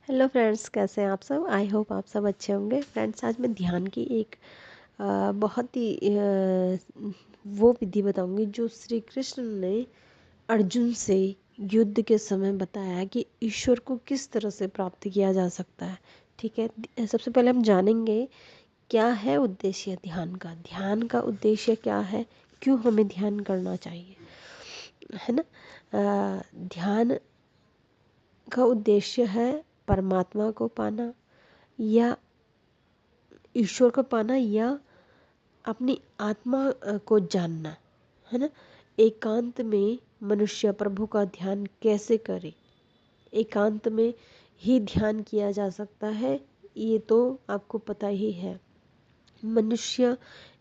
Hello friends, कैसे हैं आप सब। आई होप आप सब अच्छे होंगे। फ्रेंड्स, आज मैं ध्यान की एक बहुत ही वो विधि बताऊंगी जो श्री कृष्ण ने अर्जुन से युद्ध के समय बताया कि ईश्वर को किस तरह से प्राप्त किया जा सकता है। ठीक है, सबसे पहले हम जानेंगे क्या है उद्देश्य ध्यान का उद्देश्य क्या है, क्यों हमें ध्यान करना चाहिए, है ना। ध्यान का उद्देश्य है परमात्मा को पाना या ईश्वर को पाना या अपनी आत्मा को जानना, है ना। एकांत में मनुष्य प्रभु का ध्यान कैसे करे, एकांत में ही ध्यान किया जा सकता है, ये तो आपको पता ही है। मनुष्य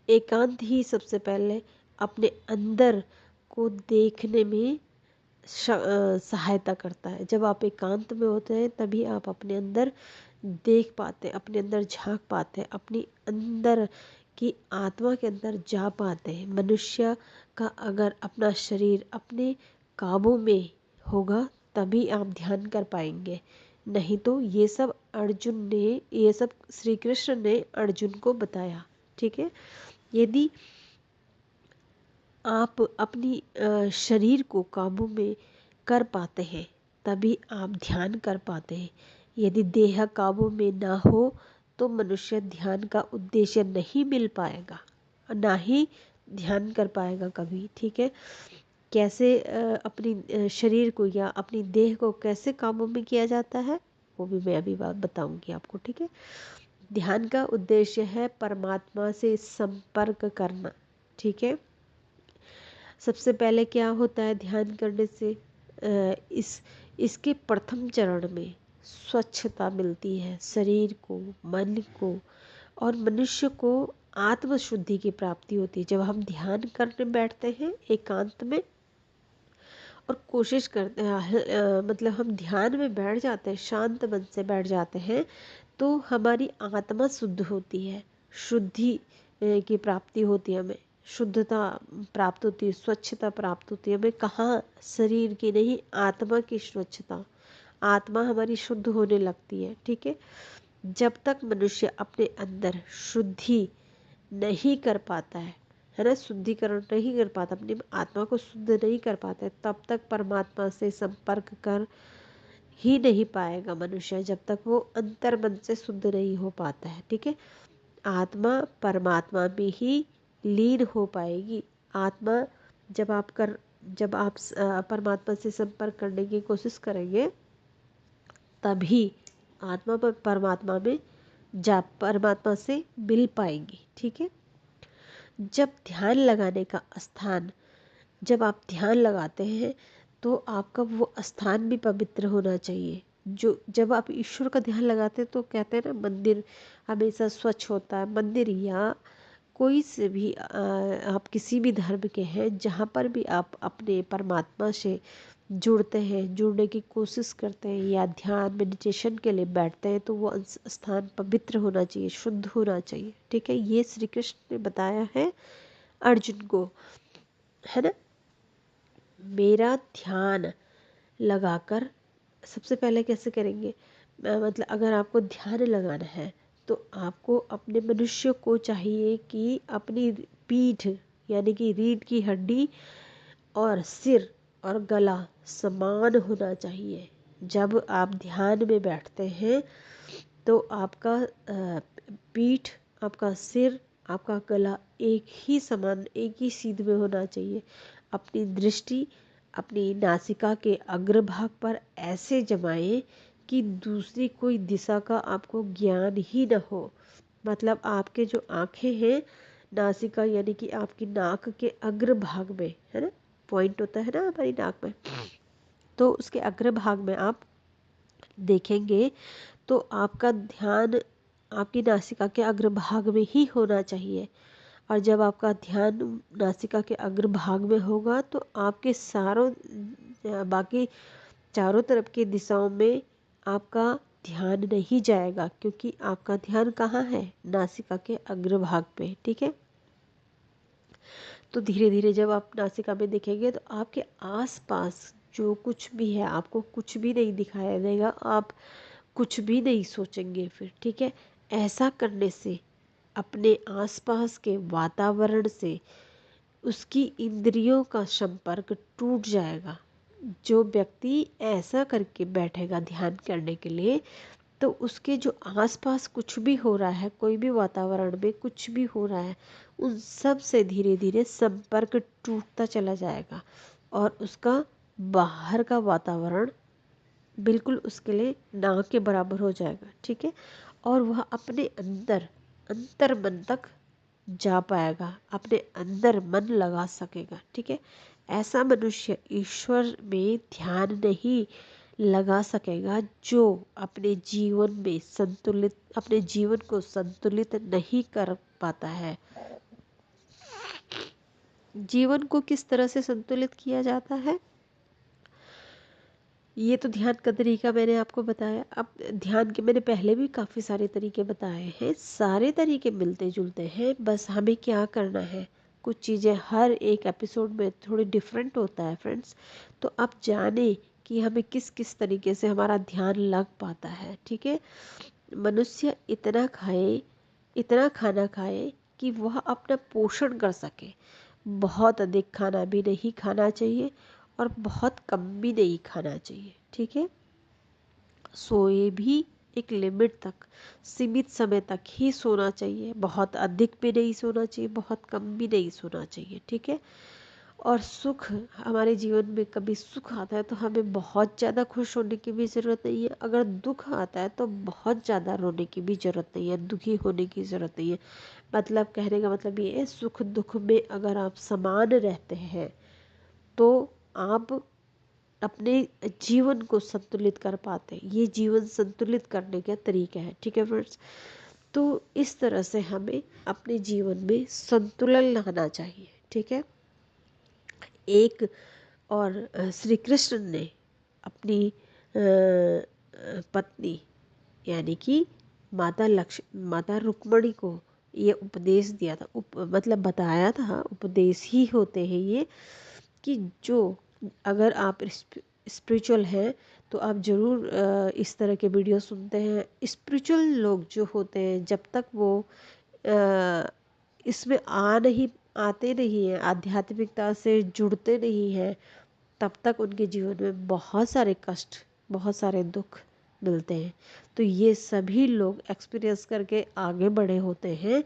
एकांत ही सबसे पहले अपने अंदर को देखने में सहायता करता है। जब आप एकांत में होते हैं तभी आप अपने अंदर देख पाते, अपने अंदर झांक पाते, अपनी अंदर की आत्मा के अंदर जा पाते हैं। मनुष्य का अगर अपना शरीर अपने काबू में होगा तभी आप ध्यान कर पाएंगे, नहीं तो ये सब श्री कृष्ण ने अर्जुन को बताया। ठीक है, यदि आप अपनी शरीर को काबू में कर पाते हैं तभी आप ध्यान कर पाते हैं। यदि देह काबू में ना हो तो मनुष्य ध्यान का उद्देश्य नहीं मिल पाएगा, ना ही ध्यान कर पाएगा कभी। ठीक है, कैसे अपनी शरीर को या अपनी देह को कैसे काबू में किया जाता है वो भी मैं अभी बात बताऊंगी आपको। ठीक है, ध्यान का उद्देश्य है परमात्मा से संपर्क करना। ठीक है, सबसे पहले क्या होता है ध्यान करने से, इसके प्रथम चरण में स्वच्छता मिलती है, शरीर को, मन को और मनुष्य को आत्म शुद्धि की प्राप्ति होती है। जब हम ध्यान करने बैठते हैं एकांत में और कोशिश करते हैं, मतलब हम ध्यान में बैठ जाते हैं, शांत मन से बैठ जाते हैं, तो हमारी आत्मा शुद्ध होती है, शुद्धि की प्राप्ति होती है, हमें शुद्धता प्राप्त होती है, स्वच्छता प्राप्त होती है। हमें कहाँ, शरीर की नहीं, आत्मा की स्वच्छता, आत्मा हमारी शुद्ध होने लगती है। ठीक है, जब तक मनुष्य अपने अंदर शुद्धि नहीं कर पाता है ना, शुद्धिकरण नहीं कर पाता, अपनी आत्मा को शुद्ध नहीं कर पाता है, तब तक परमात्मा से संपर्क कर ही नहीं पाएगा मनुष्य, जब तक वो अंतर मन से शुद्ध नहीं हो पाता है। ठीक है, आत्मा परमात्मा में ही लीन हो पाएगी। आत्मा जब आप परमात्मा से संपर्क करने की कोशिश करेंगे तभी आत्मा पर परमात्मा से मिल पाएंगी। ठीक है, जब ध्यान लगाने का स्थान, जब आप ध्यान लगाते हैं तो आपका वो स्थान भी पवित्र होना चाहिए। जो जब आप ईश्वर का ध्यान लगाते हैं तो कहते हैं ना, मंदिर हमेशा स्वच्छ होता है। मंदिर या कोई से भी आप किसी भी धर्म के हैं, जहाँ पर भी आप अपने परमात्मा से जुड़ते हैं, जुड़ने की कोशिश करते हैं या ध्यान मेडिटेशन के लिए बैठते हैं, तो वो स्थान पवित्र होना चाहिए, शुद्ध होना चाहिए। ठीक है, ये श्री कृष्ण ने बताया है अर्जुन को, है ना। मेरा ध्यान लगाकर सबसे पहले कैसे करेंगे, मतलब अगर आपको ध्यान लगाना है तो आपको अपने मनुष्य को चाहिए कि अपनी पीठ यानी कि रीढ़ की हड्डी और सिर और गला समान होना चाहिए। जब आप ध्यान में बैठते हैं तो आपका पीठ, आपका सिर, आपका गला एक ही समान, एक ही सीध में होना चाहिए। अपनी दृष्टि अपनी नासिका के अग्रभाग पर ऐसे जमाएं कि दूसरी कोई दिशा का आपको ज्ञान ही न हो। मतलब आपके जो आँखें हैं, नासिका यानी कि आपकी नाक के अग्रभाग में, है ना, पॉइंट होता है ना हमारी नाक में, तो उसके अग्रभाग में आप देखेंगे तो आपका ध्यान आपकी नासिका के अग्रभाग में ही होना चाहिए। और जब आपका ध्यान नासिका के अग्रभाग में होगा तो आपके बाकी चारों तरफ की दिशाओं में आपका ध्यान नहीं जाएगा, क्योंकि आपका ध्यान कहाँ है, नासिका के अग्रभाग पे। ठीक है, तो धीरे धीरे जब आप नासिका में देखेंगे तो आपके आसपास जो कुछ भी है आपको कुछ भी नहीं दिखाई देगा। आप कुछ भी नहीं सोचेंगे फिर, ठीक है। ऐसा करने से अपने आसपास के वातावरण से उसकी इंद्रियों का संपर्क टूट जाएगा। जो व्यक्ति ऐसा करके बैठेगा ध्यान करने के लिए, तो उसके जो आसपास कुछ भी हो रहा है, कोई भी वातावरण में कुछ भी हो रहा है, उन सब से धीरे धीरे संपर्क टूटता चला जाएगा और उसका बाहर का वातावरण बिल्कुल उसके लिए ना के बराबर हो जाएगा, ठीक है। और वह अपने अंदर अंतर मन तक जा पाएगा, अपने अंदर मन लगा सकेगा, ठीक है। ऐसा मनुष्य ईश्वर में ध्यान नहीं लगा सकेगा जो अपने जीवन में संतुलित, अपने जीवन को संतुलित नहीं कर पाता है। जीवन को किस तरह से संतुलित किया जाता है, ये तो ध्यान का तरीका मैंने आपको बताया। अब ध्यान के मैंने पहले भी काफ़ी सारे तरीके बताए हैं, सारे तरीके मिलते जुलते हैं, बस हमें क्या करना है, कुछ चीज़ें हर एक एपिसोड में थोड़ी डिफरेंट होता है फ्रेंड्स। तो आप जाने कि हमें किस किस तरीके से हमारा ध्यान लग पाता है, ठीक है। मनुष्य इतना खाए, इतना खाना खाए कि वह अपना पोषण कर सके। बहुत अधिक खाना भी नहीं खाना चाहिए और बहुत कम भी नहीं खाना चाहिए, ठीक है। सोए भी एक लिमिट तक, सीमित समय तक ही सोना चाहिए। बहुत अधिक भी नहीं सोना चाहिए, बहुत कम भी नहीं सोना चाहिए, ठीक है। और सुख, हमारे जीवन में कभी सुख आता है तो हमें बहुत ज़्यादा खुश होने की भी ज़रूरत नहीं है। अगर दुख आता है तो बहुत ज़्यादा रोने की भी ज़रूरत नहीं है, दुखी होने की ज़रूरत नहीं है। मतलब कहने का मतलब ये है, सुख दुख में अगर आप समान रहते हैं तो आप अपने जीवन को संतुलित कर पाते हैं। ये जीवन संतुलित करने के तरीके हैं, ठीक है फ्रेंड्स। तो इस तरह से हमें अपने जीवन में संतुलन लाना चाहिए, ठीक है। एक और श्री कृष्ण ने अपनी पत्नी यानी कि माता रुक्मणी को ये उपदेश दिया था, मतलब बताया था, उपदेश ही होते हैं ये, कि जो अगर आप स्पिरिचुअल हैं तो आप ज़रूर इस तरह के वीडियो सुनते हैं। स्पिरिचुअल लोग जो होते हैं, जब तक वो इसमें आते नहीं हैं, आध्यात्मिकता से जुड़ते नहीं हैं, तब तक उनके जीवन में बहुत सारे कष्ट, बहुत सारे दुख मिलते हैं। तो ये सभी लोग एक्सपीरियंस करके आगे बढ़े होते हैं।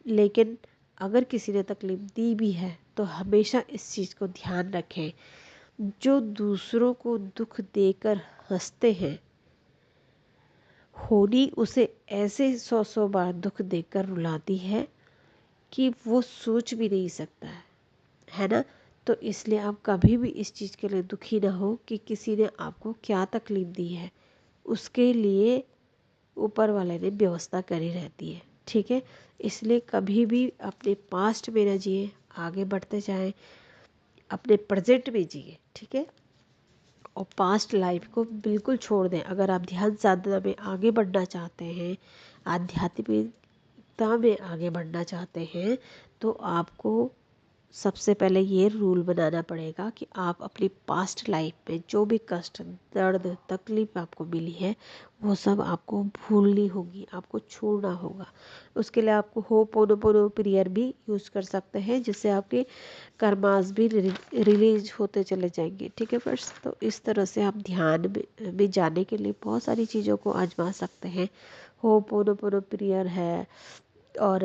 लेकिन अगर किसी ने तकलीफ दी भी है तो हमेशा इस चीज़ को ध्यान रखें, जो दूसरों को दुख देकर हंसते हैं, होनी उसे ऐसे 100 बार दुख देकर रुलाती है कि वो सोच भी नहीं सकता है ना। तो इसलिए आप कभी भी इस चीज़ के लिए दुखी ना हो कि किसी ने आपको क्या तकलीफ दी है, उसके लिए ऊपर वाले ने व्यवस्था करी रहती है, ठीक है। इसलिए कभी भी अपने पास्ट में ना जिए, आगे बढ़ते जाएं, अपने प्रेजेंट में जिए, ठीक है। और पास्ट लाइफ को बिल्कुल छोड़ दें। अगर आप ध्यान साधना में आगे बढ़ना चाहते हैं, आध्यात्मिकता में आगे बढ़ना चाहते हैं, तो आपको सबसे पहले ये रूल बनाना पड़ेगा कि आप अपनी पास्ट लाइफ में जो भी कष्ट, दर्द, तकलीफ आपको मिली है, वो सब आपको भूलनी होगी, आपको छोड़ना होगा। उसके लिए आपको होपोनोपोनो प्रेयर भी यूज़ कर सकते हैं, जिससे आपके कर्मास भी रिलीज होते चले जाएंगे, ठीक है फ्रेंड्स। तो इस तरह से आप ध्यान में जाने के लिए बहुत सारी चीज़ों को आजमा सकते हैं। होपोनोपोनो प्रेयर है, और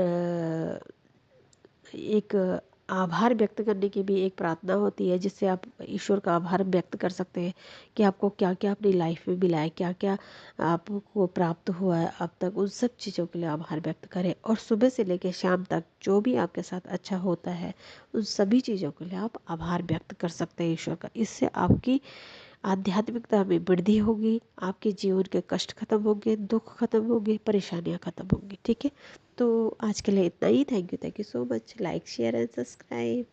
एक आभार व्यक्त करने की भी एक प्रार्थना होती है, जिससे आप ईश्वर का आभार व्यक्त कर सकते हैं कि आपको क्या क्या अपनी लाइफ में मिला है, क्या क्या आपको प्राप्त हुआ है अब तक। उन सब चीज़ों के लिए आभार व्यक्त करें, और सुबह से लेकर शाम तक जो भी आपके साथ अच्छा होता है, उन सभी चीज़ों के लिए आप आभार व्यक्त कर सकते हैं ईश्वर का। इससे आपकी आध्यात्मिकता में वृद्धि होगी, आपके जीवन के कष्ट खत्म होंगे, दुख खत्म होंगे, परेशानियां खत्म होंगी, ठीक है। तो आज के लिए इतना ही। Thank you so much. Like share and subscribe.